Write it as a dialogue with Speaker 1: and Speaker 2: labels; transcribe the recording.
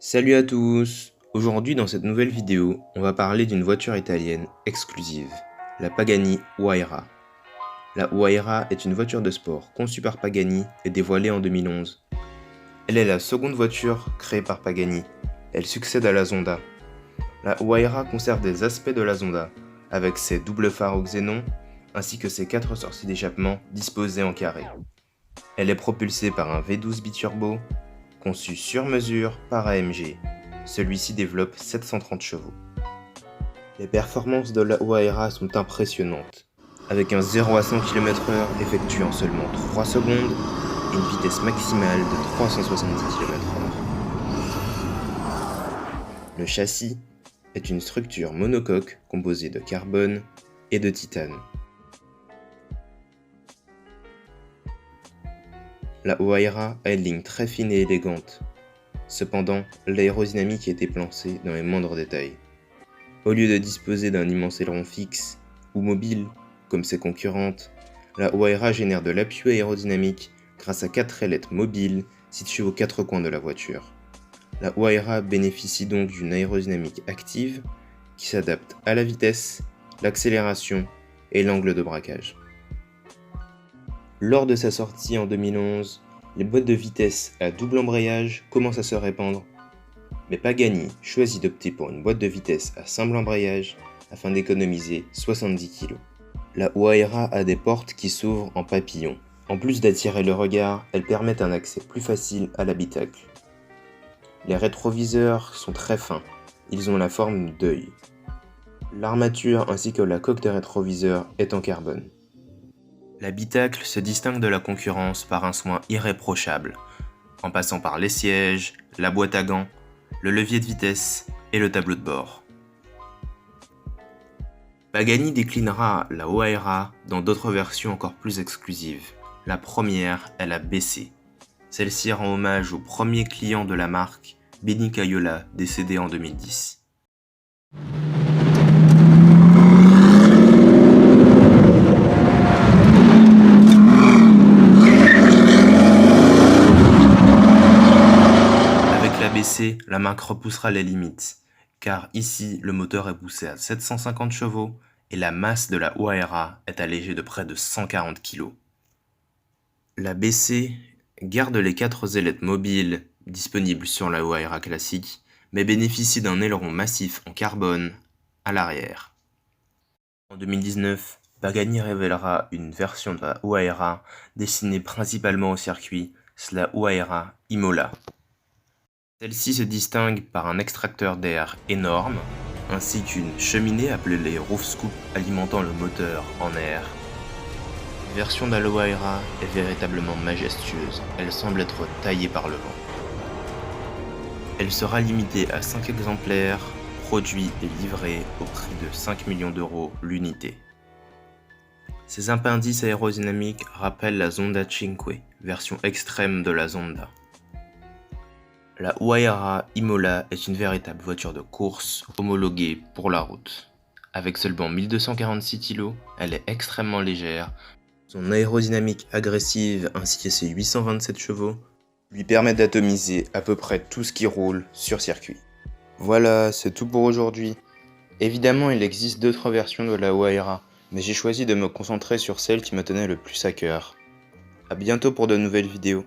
Speaker 1: Salut à tous! Aujourd'hui dans cette nouvelle vidéo, on va parler d'une voiture italienne exclusive, la Pagani Huayra. La Huayra est une voiture de sport conçue par Pagani et dévoilée en 2011. Elle est la seconde voiture créée par Pagani. Elle succède à la Zonda. La Huayra conserve des aspects de la Zonda, avec ses doubles phares au xénon, ainsi que ses 4 sorties d'échappement disposées en carré. Elle est propulsée par un V12 biturbo, conçu sur mesure par AMG. Celui-ci développe 730 chevaux. Les performances de la Huayra sont impressionnantes, avec un 0 à 100 km/h effectué en seulement 3 secondes et une vitesse maximale de 370 km/h. Le châssis est une structure monocoque composée de carbone et de titane. La Huayra a une ligne très fine et élégante. Cependant, l'aérodynamique a été pensée dans les moindres détails. Au lieu de disposer d'un immense aileron fixe ou mobile, comme ses concurrentes, la Huayra génère de l'appui aérodynamique grâce à 4 ailettes mobiles situées aux 4 coins de la voiture. La Huayra bénéficie donc d'une aérodynamique active qui s'adapte à la vitesse, l'accélération et l'angle de braquage. Lors de sa sortie en 2011, les boîtes de vitesse à double embrayage commencent à se répandre, mais Pagani choisit d'opter pour une boîte de vitesse à simple embrayage afin d'économiser 70 kg. La Huayra a des portes qui s'ouvrent en papillon. En plus d'attirer le regard, elles permettent un accès plus facile à l'habitacle. Les rétroviseurs sont très fins, ils ont la forme d'œil. L'armature ainsi que la coque des rétroviseurs est en carbone. L'habitacle se distingue de la concurrence par un soin irréprochable, en passant par les sièges, la boîte à gants, le levier de vitesse et le tableau de bord. Pagani déclinera la Huayra dans d'autres versions encore plus exclusives. La première est la BC. Celle-ci rend hommage au premier client de la marque, Benny Caiola, décédé en 2010. La marque repoussera les limites, car ici le moteur est poussé à 750 chevaux et la masse de la Huayra est allégée de près de 140 kg. La BC garde les 4 ailettes mobiles disponibles sur la Huayra classique, mais bénéficie d'un aileron massif en carbone à l'arrière. En 2019, Pagani révélera une version de la Huayra destinée principalement au circuit, c'est la Huayra Imola. Celle-ci se distingue par un extracteur d'air énorme, ainsi qu'une cheminée appelée les roof scoops alimentant le moteur en air. La version de la Huayra est véritablement majestueuse, elle semble être taillée par le vent. Elle sera limitée à 5 exemplaires, produits et livrés au prix de 5 millions d'euros l'unité. Ces appendices aérodynamiques rappellent la Zonda Cinque, version extrême de la Zonda. La Huayra Imola est une véritable voiture de course homologuée pour la route. Avec seulement 1246 kg, elle est extrêmement légère. Son aérodynamique agressive ainsi que ses 827 chevaux lui permettent d'atomiser à peu près tout ce qui roule sur circuit. Voilà, c'est tout pour aujourd'hui. Évidemment, il existe d'autres versions de la Huayra, mais j'ai choisi de me concentrer sur celle qui me tenait le plus à cœur. A bientôt pour de nouvelles vidéos.